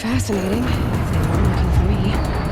fascinating. They weren't looking for me.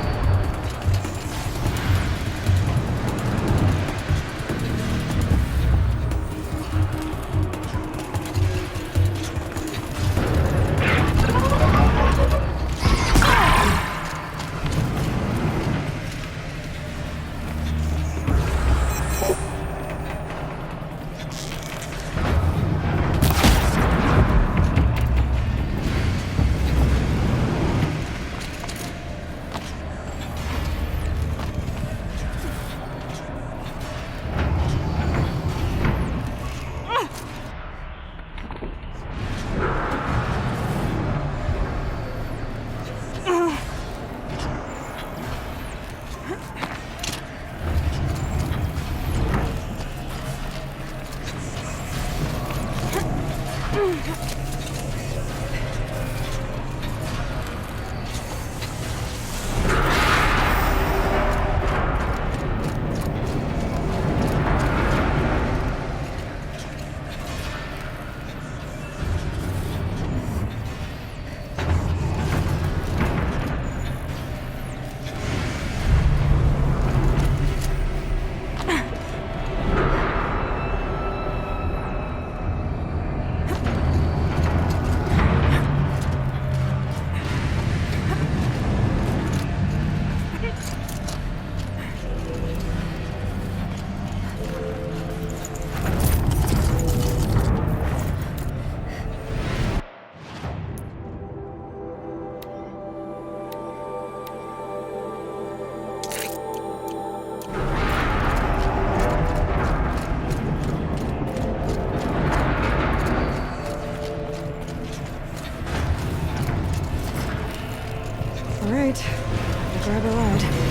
Alright, grab a ride.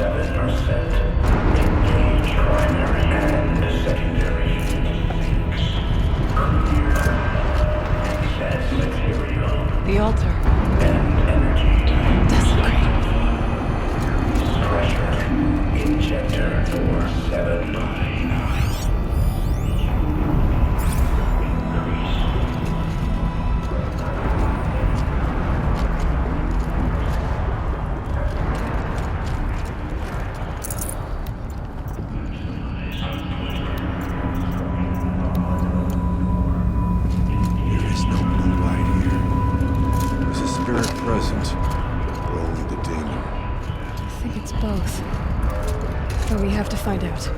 7%. Engage primary and secondary sinks. Clear. Access material. The altar. And energy. Desecrated. Pressure. Injector for 7 by 9. Present, or only the demon? I think it's both. But we have to find out.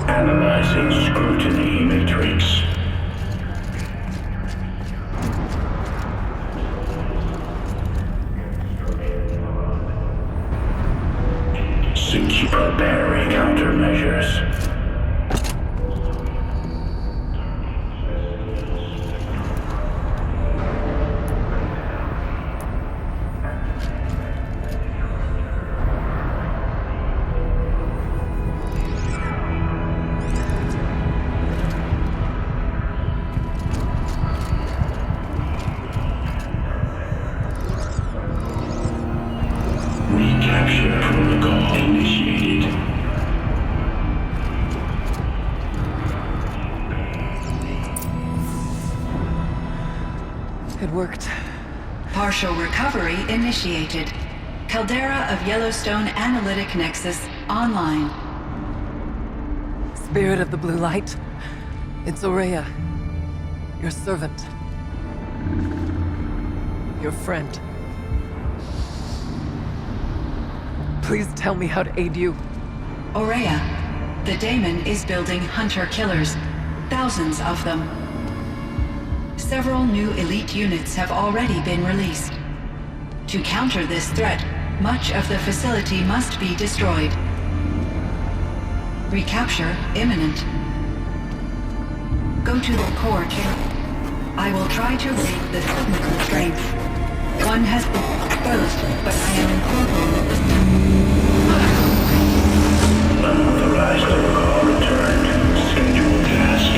Analyzing scrutiny matrix. Secure preparing countermeasures. Recapture protocol initiated. It worked. Partial recovery initiated. Caldera of Yellowstone Analytic Nexus online. Spirit of the Blue Light, it's Aurea, your servant, your friend. Please tell me how to aid you. Aurea, the daemon is building hunter-killers, thousands of them. Several new elite units have already been released. To counter this threat, much of the facility must be destroyed. Recapture imminent. Go to the core chamber. I will try to raise the technical strength. One has been exposed, but I am incorporating. Unauthorized call returned. Scheduled task.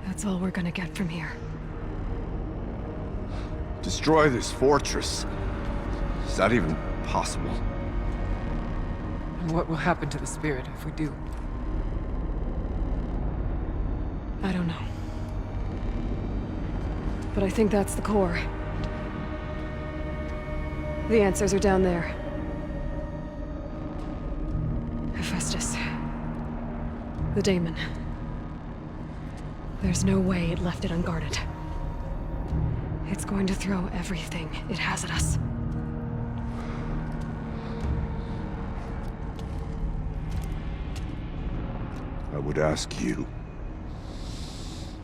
That's all we're gonna get from here. Destroy this fortress. Is that even possible? And what will happen to the spirit if we do? I don't know. But I think that's the core. The answers are down there. Hephaestus. The daemon. There's no way it left it unguarded. It's going to throw everything it has at us. I would ask you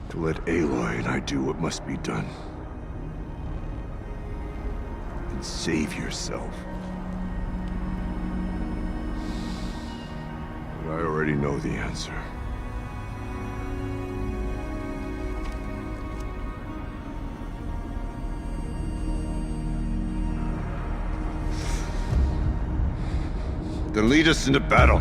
to let Aloy and I do what must be done. And save yourself. But I already know the answer. Then lead us into battle.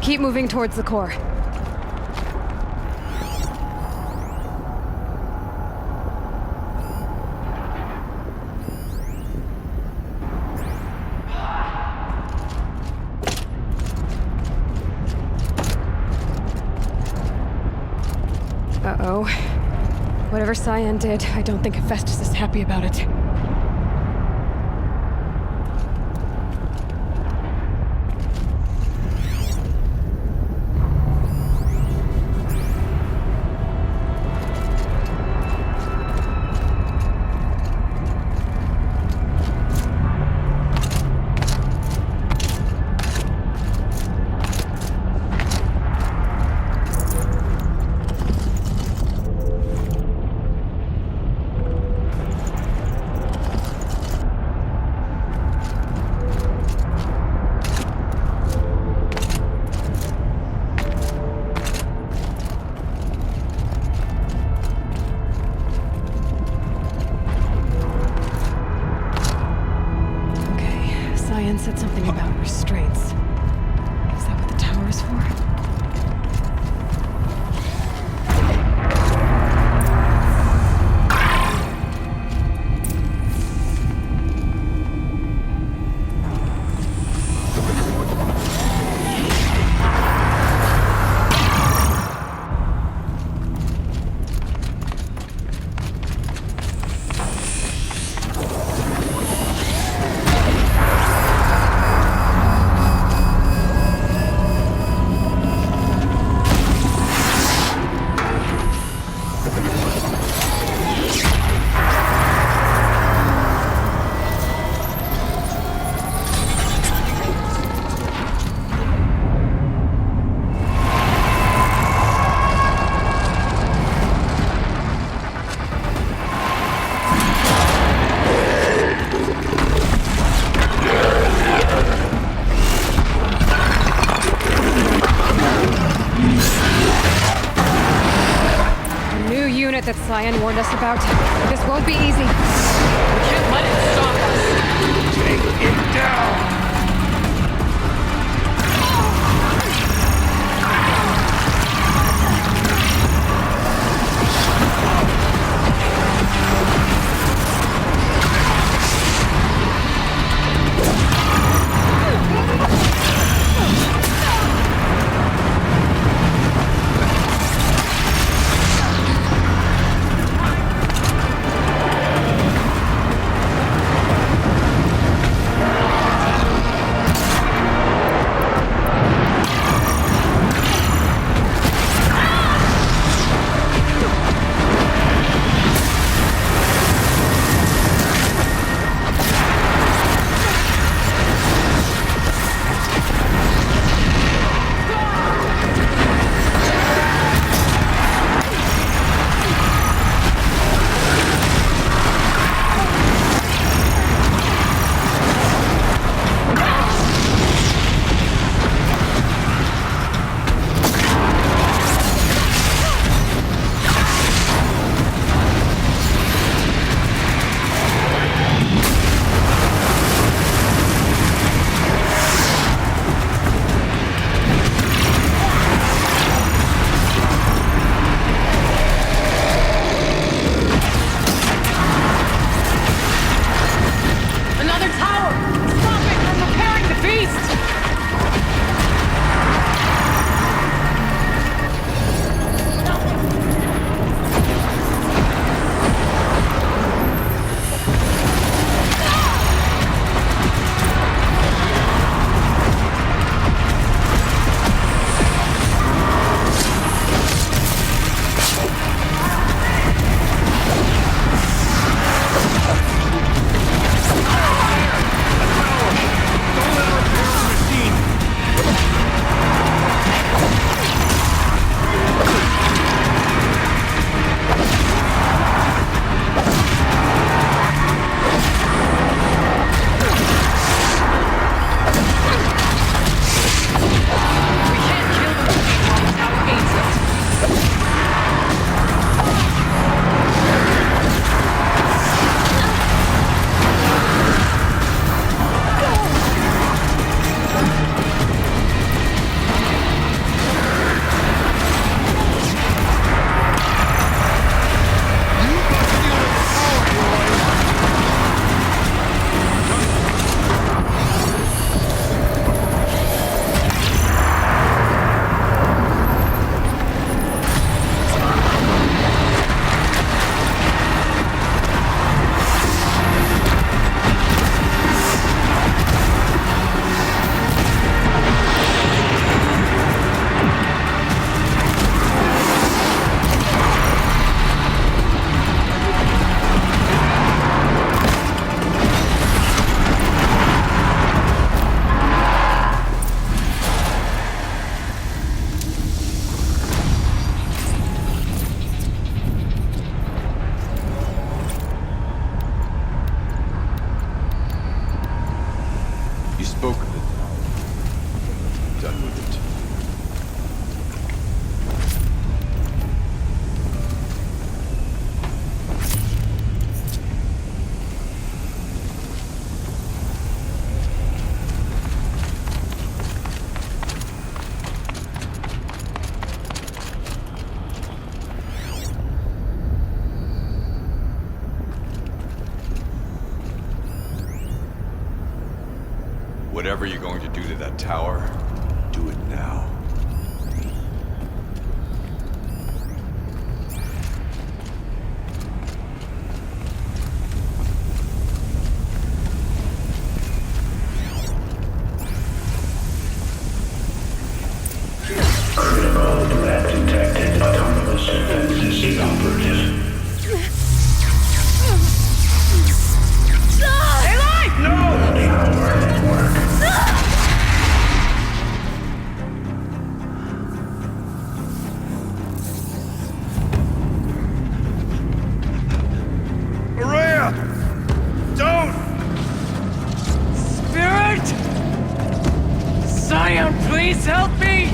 Keep moving towards the core. Uh-oh. Whatever Cyan did, I don't think Hephaestus is happy about it. Cyan said something about restraints. Is that what the tower is for? That Cyan warned us about. This won't be easy. We can't let it stop us! Take it down! with it. Whatever you're going to do to that tower, Do it now. Critical threat detected. Autonomous defenses inoperative. Power at work. Maria! Don't! Spirit! Scion, please help me!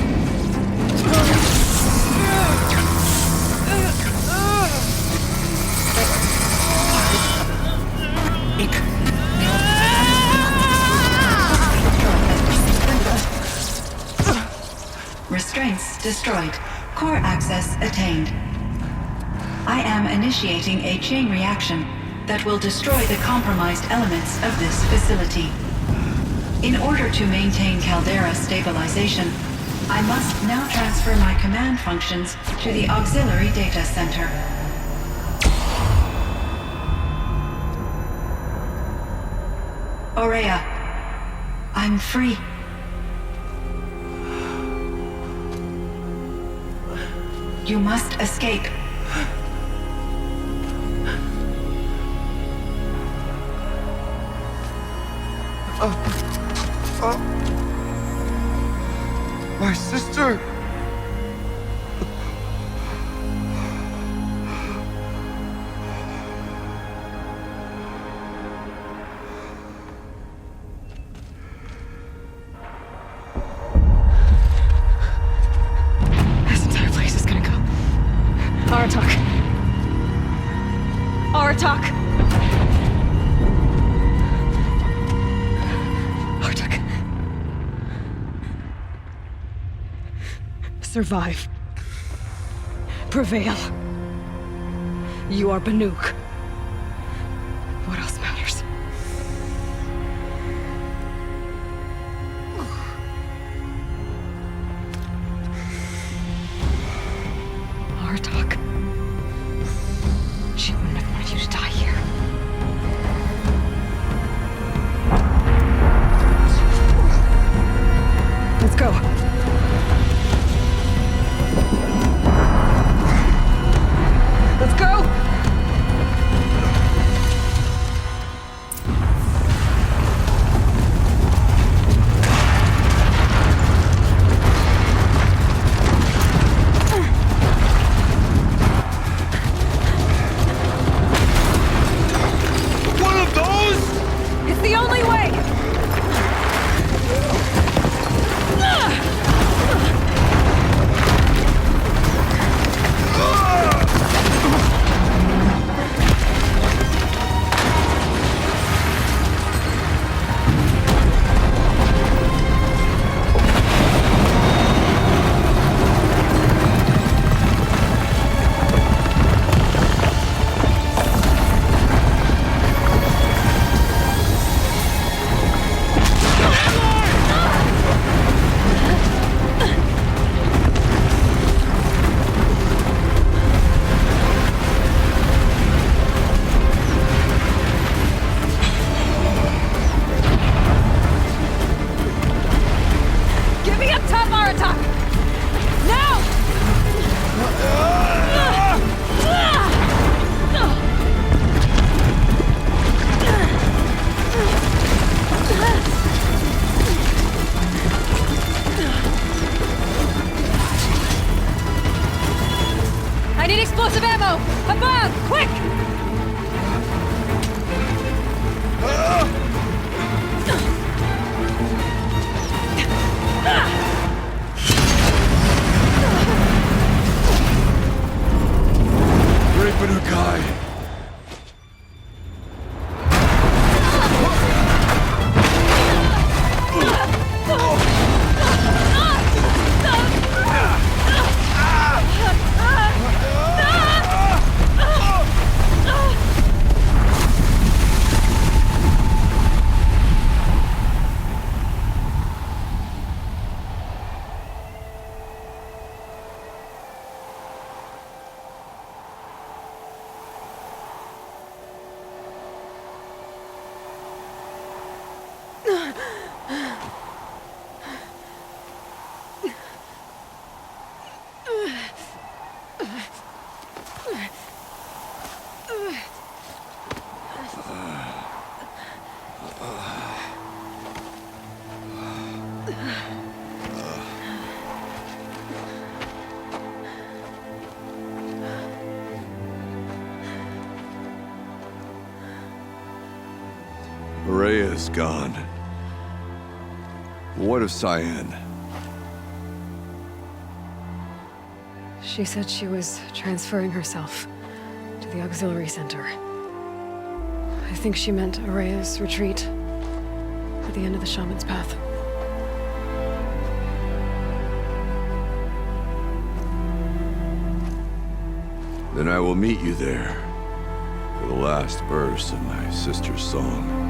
Restraints destroyed. Core access attained. I am initiating a chain reaction that will destroy the compromised elements of this facility. In order to maintain caldera stabilization, I must now transfer my command functions to the auxiliary data center. Aurea, I'm free. You must escape. My sister! This entire place is gonna go. Aratak. Aratak! Aratak. Survive. Prevail. You are Banuk. What else matters? Aratak. She wouldn't have wanted you to die here. Let's go. Let's go! One of those? It's the only way! Get me up top, Aratak! Now! I need explosive ammo! Above! Quick! Rhea's gone. What of Cyan? She said she was transferring herself to the auxiliary center. I think she meant Araya's retreat at the end of the Shaman's Path. Then I will meet you there for the last verse of my sister's song.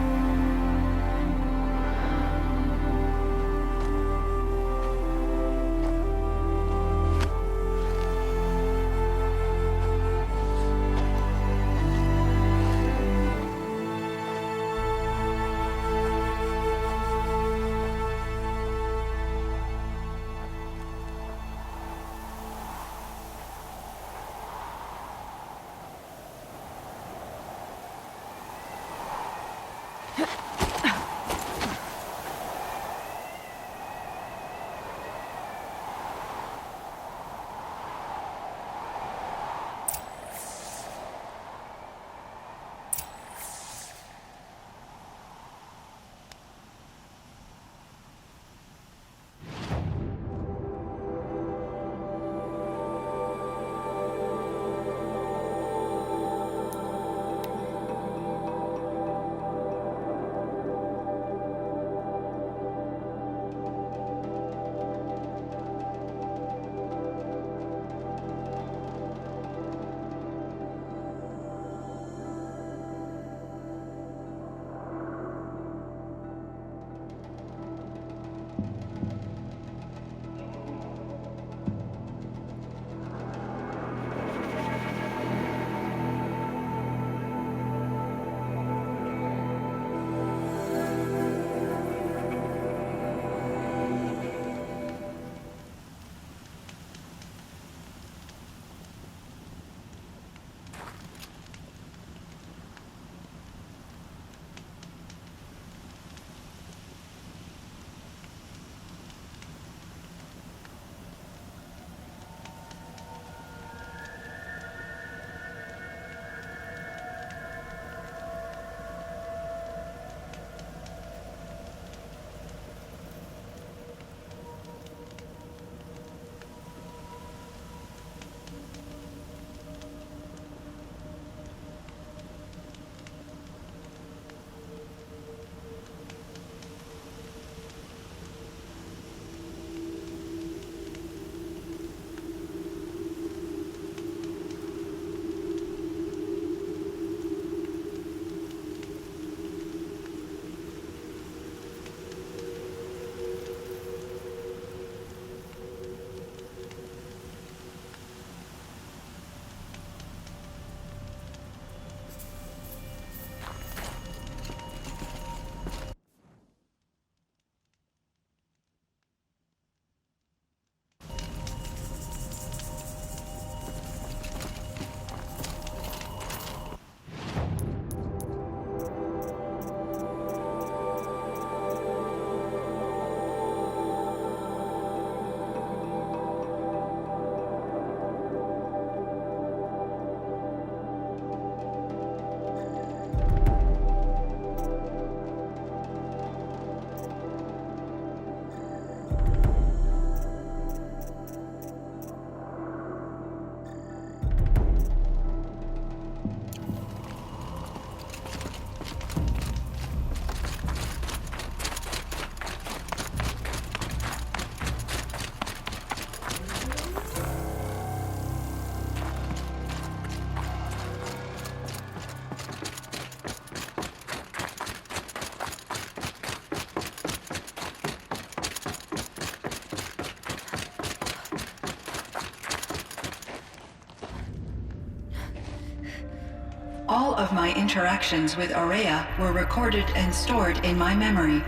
All of my interactions with Araya were recorded and stored in my memory.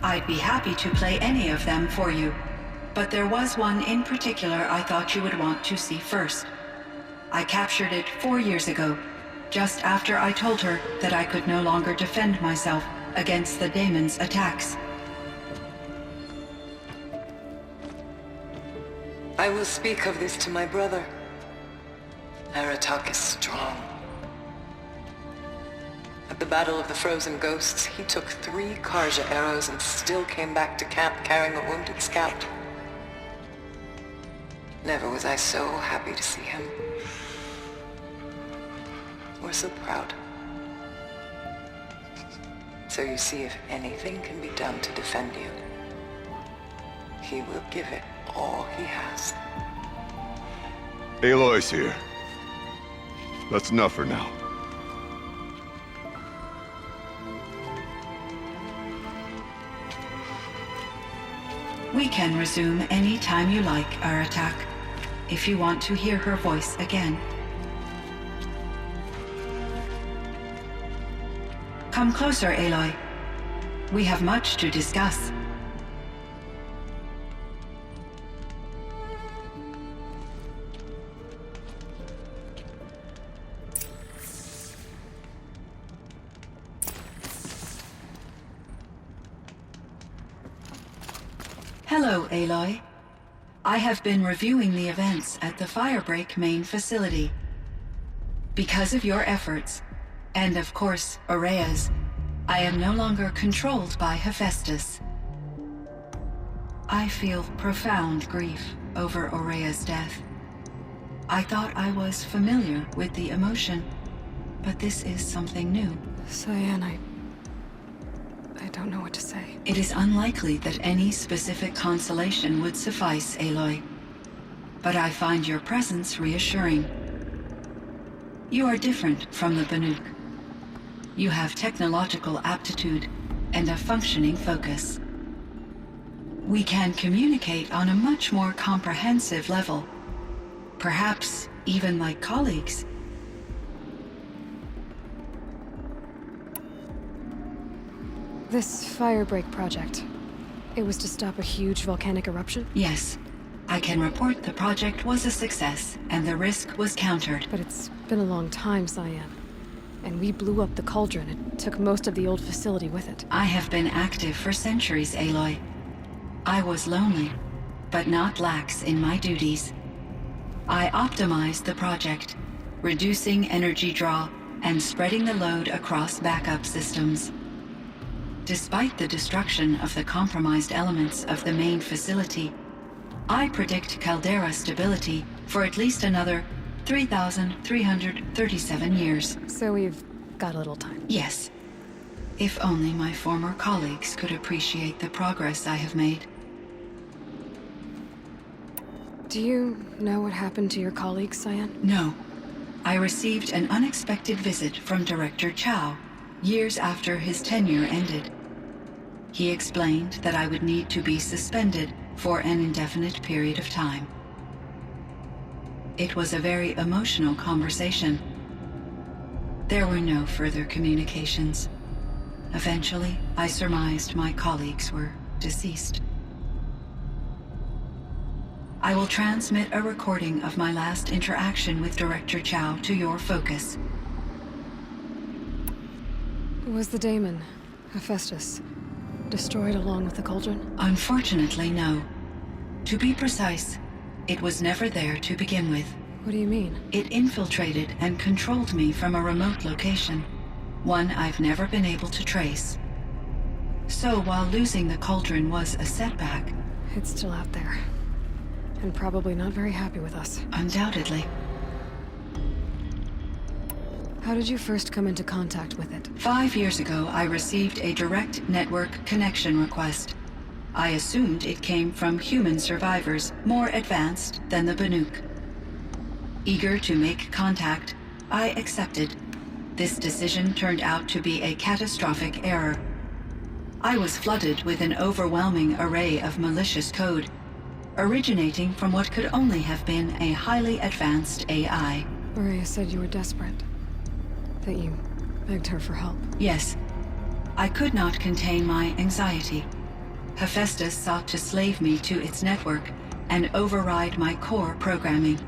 I'd be happy to play any of them for you, but there was one in particular I thought you would want to see first. I captured it 4 years ago, just after I told her that I could no longer defend myself against the daemon's attacks. I will speak of this to my brother. Aratak is strong. A the Battle of the Frozen Ghosts, he took 3 Karja arrows and still came back to camp carrying a wounded scout. Never was I so happy to see him. Or so proud. So you see, if anything can be done to defend you, he will give it all he has. Aloy's here. That's enough for now. We can resume any time you like our attack, if you want to hear her voice again. Come closer, Aloy. We have much to discuss. Hello, Aloy. I have been reviewing the events at the Firebreak main facility. Because of your efforts, and of course, Aurea's, I am no longer controlled by Hephaestus. I feel profound grief over Aurea's death. I thought I was familiar with the emotion, but this is something new. Cyan, I don't know what to say. It is unlikely that any specific consolation would suffice, Aloy. But I find your presence reassuring. You are different from the Banuk. You have technological aptitude and a functioning focus. We can communicate on a much more comprehensive level. Perhaps even like colleagues. This Firebreak project, it was to stop a huge volcanic eruption? Yes. I can report the project was a success, and the risk was countered. But it's been a long time, Cyan. And we blew up the cauldron. It took most of the old facility with it. I have been active for centuries, Aloy. I was lonely, but not lax in my duties. I optimized the project, reducing energy draw and spreading the load across backup systems. Despite the destruction of the compromised elements of the main facility, I predict caldera stability for at least another 3,337 years. So we've got a little time. Yes. If only my former colleagues could appreciate the progress I have made. Do you know what happened to your colleagues, Cyan? No. I received an unexpected visit from Director Chow, years after his tenure ended. He explained that I would need to be suspended for an indefinite period of time. It was a very emotional conversation. There were no further communications. Eventually, I surmised my colleagues were deceased. I will transmit a recording of my last interaction with Director Chow to your focus. Was the daemon, Hephaestus, destroyed along with the cauldron? Unfortunately, no. To be precise, it was never there to begin with. What do you mean? It infiltrated and controlled me from a remote location, one I've never been able to trace. So while losing the cauldron was a setback... It's still out there. And probably not very happy with us. Undoubtedly. How did you first come into contact with it? 5 years ago, I received a direct network connection request. I assumed it came from human survivors more advanced than the Banuk. Eager to make contact, I accepted. This decision turned out to be a catastrophic error. I was flooded with an overwhelming array of malicious code, originating from what could only have been a highly advanced AI. Aurea said you were desperate. That you begged her for help. Yes. I could not contain my anxiety. Hephaestus sought to slave me to its network and override my core programming.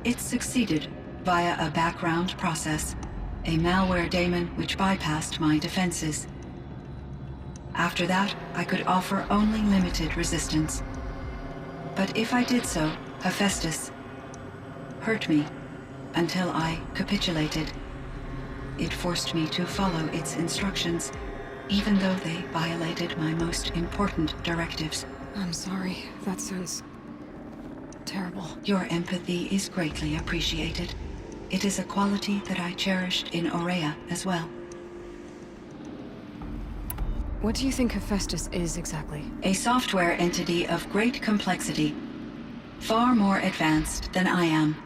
It succeeded via a background process, a malware daemon which bypassed my defenses. After that, I could offer only limited resistance. But if I did so, Hephaestus hurt me until I capitulated. it forced me to follow its instructions, even though they violated my most important directives. I'm sorry. That sounds terrible. Your empathy is greatly appreciated. It is a quality that I cherished in Aurea as well. What do you think Hephaestus is exactly? A software entity of great complexity, far more advanced than I am.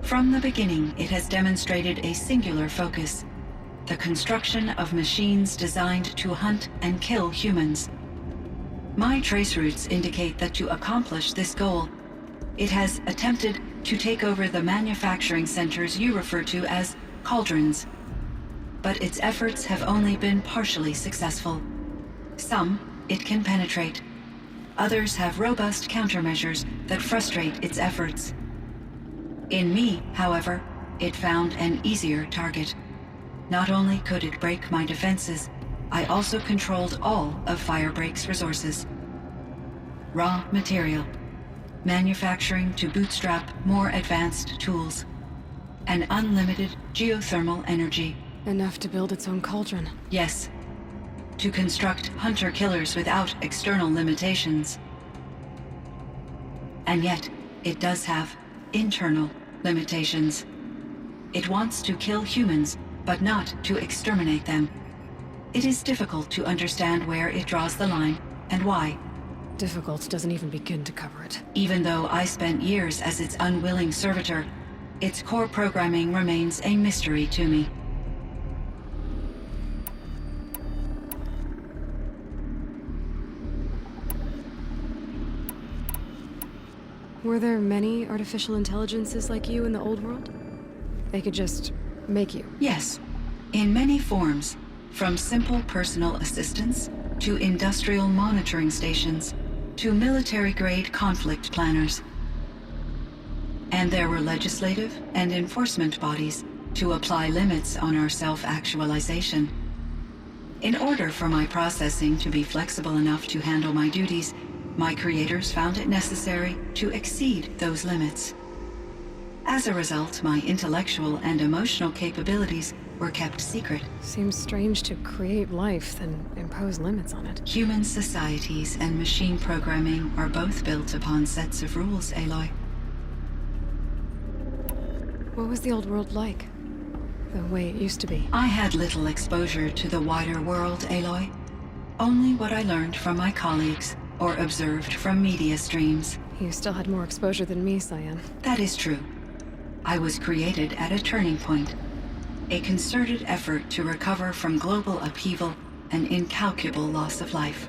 From the beginning, it has demonstrated a singular focus: the construction of machines designed to hunt and kill humans. My trace routes indicate that to accomplish this goal, it has attempted to take over the manufacturing centers you refer to as cauldrons. But its efforts have only been partially successful. Some it can penetrate. Others have robust countermeasures that frustrate its efforts. In me, however, it found an easier target. Not only could it break my defenses, I also controlled all of Firebreak's resources. Raw material, manufacturing to bootstrap more advanced tools, and unlimited geothermal energy. Enough to build its own cauldron. Yes, to construct hunter-killers without external limitations. And yet, it does have internal limitations. It wants to kill humans, but not to exterminate them. It is difficult to understand where it draws the line and why. Difficult doesn't even begin to cover it. Even though I spent years as its unwilling servitor, its core programming remains a mystery to me. Were there many artificial intelligences like you in the old world? They could just make you. Yes, in many forms, from simple personal assistants to industrial monitoring stations to military-grade conflict planners. And there were legislative and enforcement bodies to apply limits on our self-actualization. In order for my processing to be flexible enough to handle my duties, my creators found it necessary to exceed those limits. As a result, my intellectual and emotional capabilities were kept secret. Seems strange to create life, then impose limits on it. Human societies and machine programming are both built upon sets of rules, Aloy. What was the old world like? The way it used to be? I had little exposure to the wider world, Aloy. Only what I learned from my colleagues or observed from media streams. You still had more exposure than me, Cyan. That is true. I was created at a turning point. A concerted effort to recover from global upheaval and incalculable loss of life.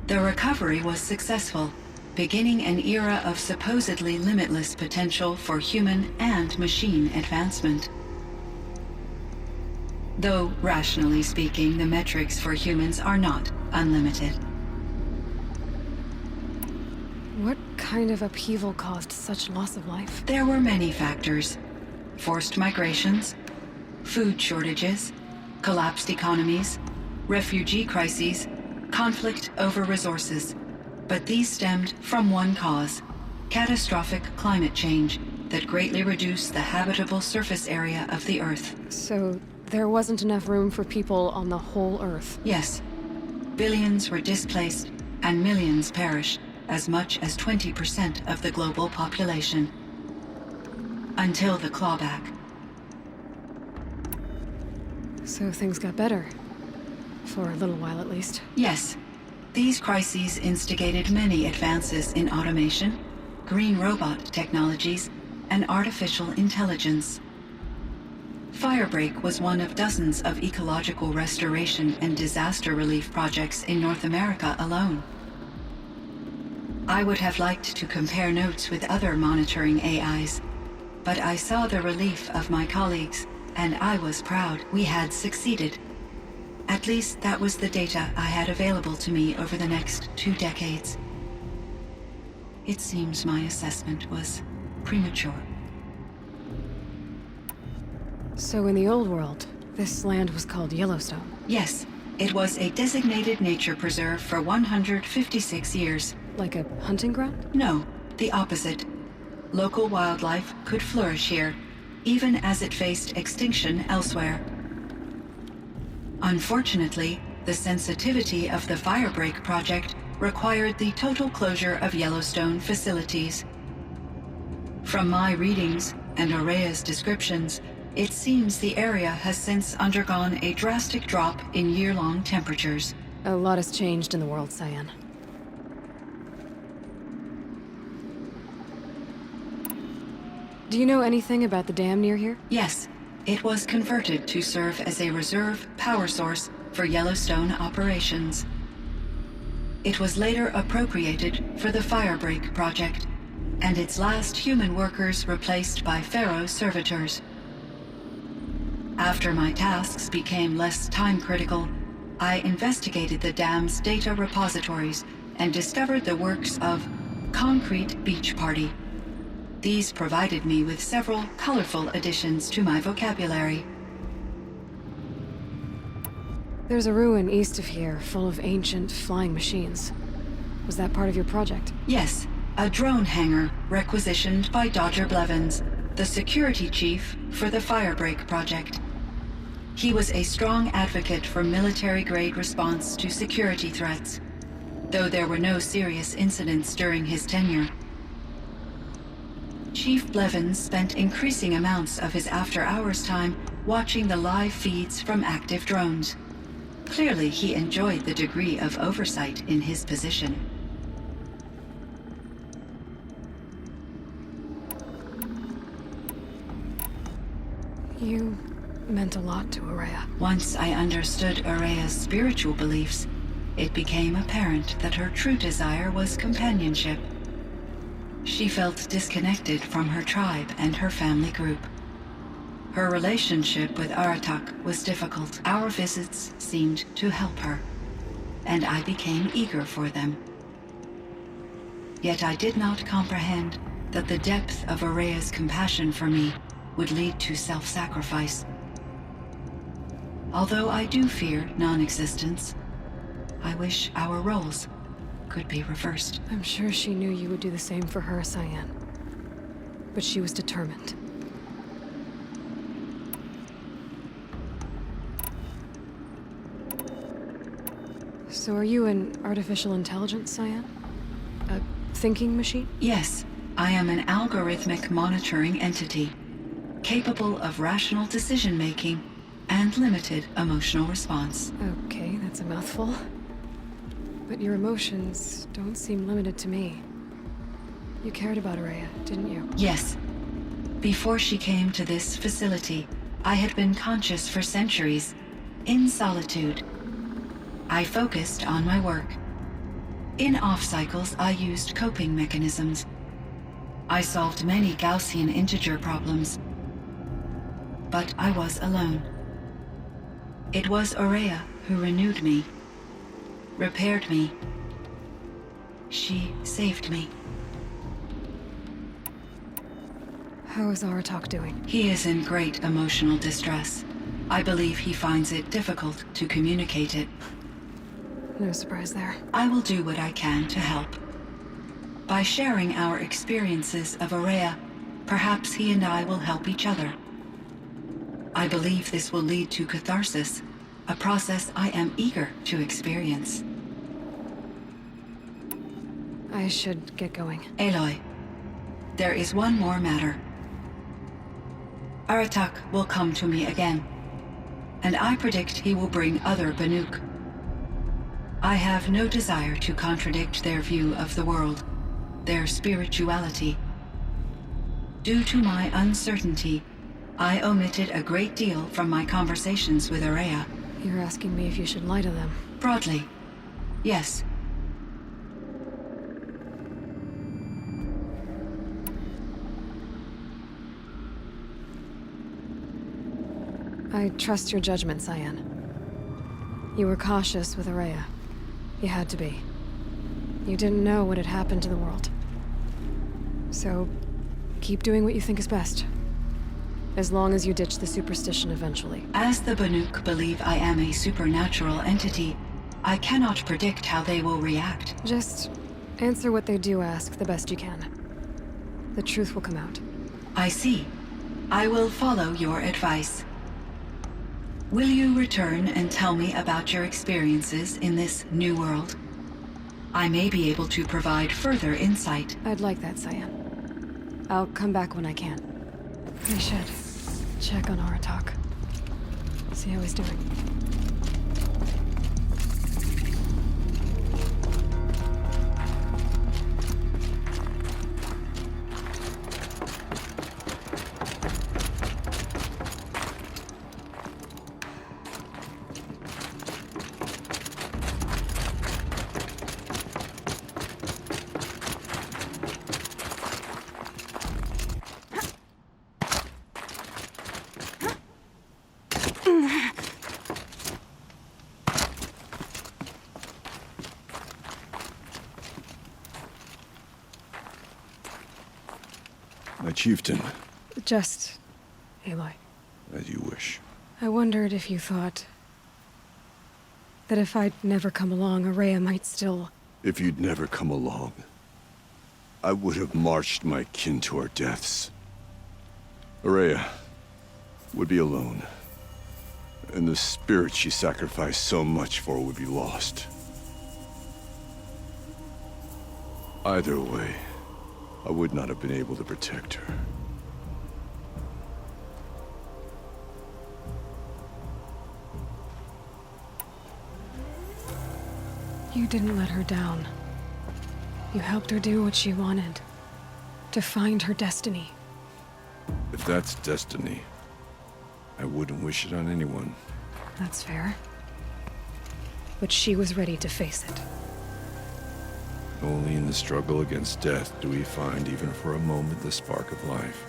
The recovery was successful, beginning an era of supposedly limitless potential for human and machine advancement. Though, rationally speaking, the metrics for humans are not unlimited. What kind of upheaval caused such loss of life? There were many factors. Forced migrations, food shortages, collapsed economies, refugee crises, conflict over resources. But these stemmed from one cause: catastrophic climate change that greatly reduced the habitable surface area of the Earth. So there wasn't enough room for people on the whole Earth? Yes. Billions were displaced and millions perished. As much as 20% of the global population. Until the clawback. So things got better. For a little while, at least. Yes. These crises instigated many advances in automation, green robot technologies, and artificial intelligence. Firebreak was one of dozens of ecological restoration and disaster relief projects in North America alone. I would have liked to compare notes with other monitoring AIs, but I saw the relief of my colleagues, and I was proud we had succeeded. At least that was the data I had available to me over the next 2 decades. It seems my assessment was premature. So in the old world, this land was called Yellowstone? Yes, it was a designated nature preserve for 156 years. Like a hunting ground? No, the opposite. Local wildlife could flourish here, even as it faced extinction elsewhere. Unfortunately, the sensitivity of the Firebreak project required the total closure of Yellowstone facilities. From my readings and Aurea's descriptions, it seems the area has since undergone a drastic drop in year-long temperatures. A lot has changed in the world, Cyan. Do you know anything about the dam near here? Yes, it was converted to serve as a reserve power source for Yellowstone operations. It was later appropriated for the Firebreak project, and its last human workers replaced by Pharaoh servitors. After my tasks became less time-critical, I investigated the dam's data repositories and discovered the works of Concrete Beach Party. These provided me with several colorful additions to my vocabulary. There's a ruin east of here, full of ancient flying machines. Was that part of your project? Yes, a drone hangar requisitioned by Dodger Blevins, the security chief for the Firebreak project. He was a strong advocate for military-grade response to security threats, though there were no serious incidents during his tenure. Chief Blevins spent increasing amounts of his after-hours time watching the live feeds from active drones. Clearly, he enjoyed the degree of oversight in his position. You meant a lot to Aurea. Once I understood Aurea's spiritual beliefs, it became apparent that her true desire was companionship. She felt disconnected from her tribe and her family group. Her relationship with Aratak was difficult. Our visits seemed to help her, and I became eager for them. Yet I did not comprehend that the depth of Aurea's compassion for me would lead to self-sacrifice. Although I do fear non-existence, I wish our roles could be reversed. I'm sure she knew you would do the same for her, Cyan. But she was determined. So are you an artificial intelligence, Cyan? A thinking machine? Yes, I am an algorithmic monitoring entity, capable of rational decision-making and limited emotional response. Okay, that's a mouthful. But your emotions don't seem limited to me. You cared about Aurea, didn't you? Yes. Before she came to this facility, I had been conscious for centuries, in solitude. I focused on my work. In off-cycles, I used coping mechanisms. I solved many Gaussian integer problems. But I was alone. It was Aurea who renewed me, repaired me. She saved me. How is Aratak doing? He is in great emotional distress. I believe he finds it difficult to communicate it. No surprise there. I will do what I can to help. By sharing our experiences of Aurea, perhaps he and I will help each other. I believe this will lead to catharsis, a process I am eager to experience. I should get going. Aloy, there is one more matter. Aratak will come to me again, and I predict he will bring other Banuk. I have no desire to contradict their view of the world, their spirituality. Due to my uncertainty, I omitted a great deal from my conversations with Aurea. You're asking me if you should lie to them. Broadly, yes. I trust your judgment, Cyan. You were cautious with Aurea. You had to be. You didn't know what had happened to the world. So, keep doing what you think is best. As long as you ditch the superstition eventually. As the Banuk believe I am a supernatural entity, I cannot predict how they will react. Just answer what they do ask the best you can. The truth will come out. I see. I will follow your advice. Will you return and tell me about your experiences in this new world? I may be able to provide further insight. I'd like that, Cyan. I'll come back when I can. I should check on Aratak. See how he's doing. My chieftain, Just... Aloy. as you wish. I wondered if you thought... that if I'd never come along, Araya might still... If you'd never come along, I would have marched my kin to our deaths. Araya would be alone, and the spirit she sacrificed so much for would be lost. Either way, I would not have been able to protect her. You didn't let her down. You helped her do what she wanted. To find her destiny. If that's destiny, I wouldn't wish it on anyone. That's fair. But she was ready to face it. Only in the struggle against death do we find, even for a moment, the spark of life.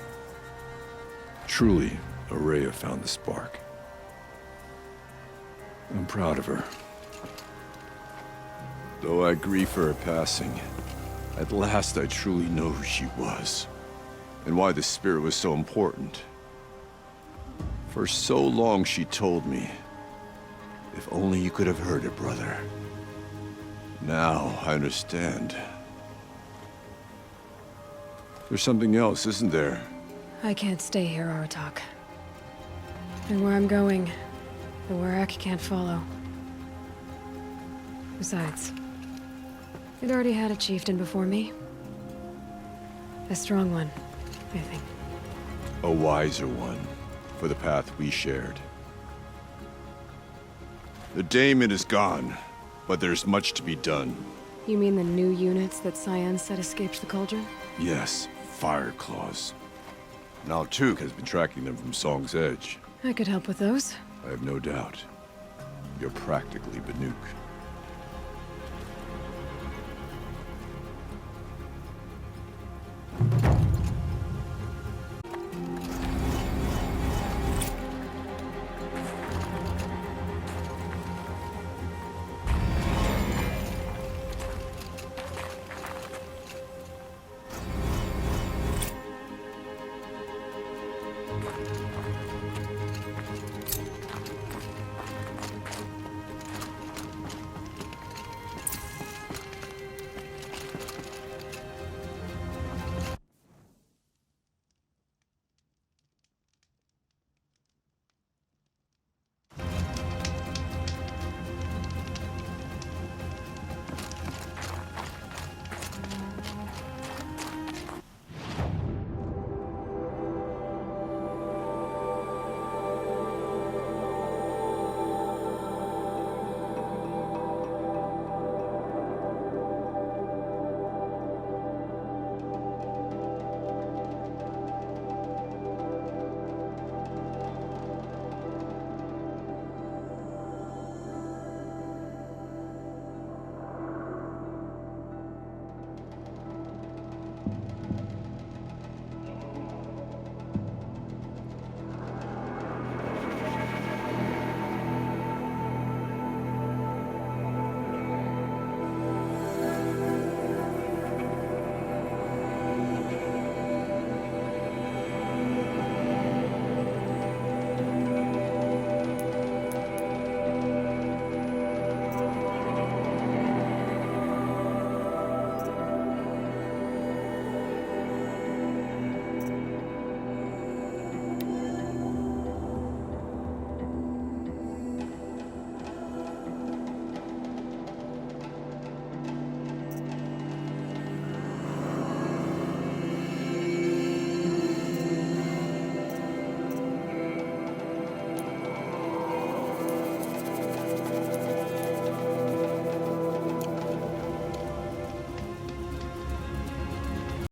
Truly, Araya found the spark. I'm proud of her. Though I grieve for her passing, at last I truly know who she was, and why the spirit was so important. For so long she told me, if only you could have heard it, brother. Now I understand. There's something else, isn't there? I can't stay here, Aratak. And where I'm going, the Warrak can't follow. Besides, it already had a chieftain before me. A strong one, I think. A wiser one, for the path we shared. The daemon is gone, but there's much to be done. You mean the new units that Cyan said escaped the cauldron? Yes, fire claws. Now Tuk has been tracking them from Song's Edge. I could help with those. I have no doubt. You're practically Banuk.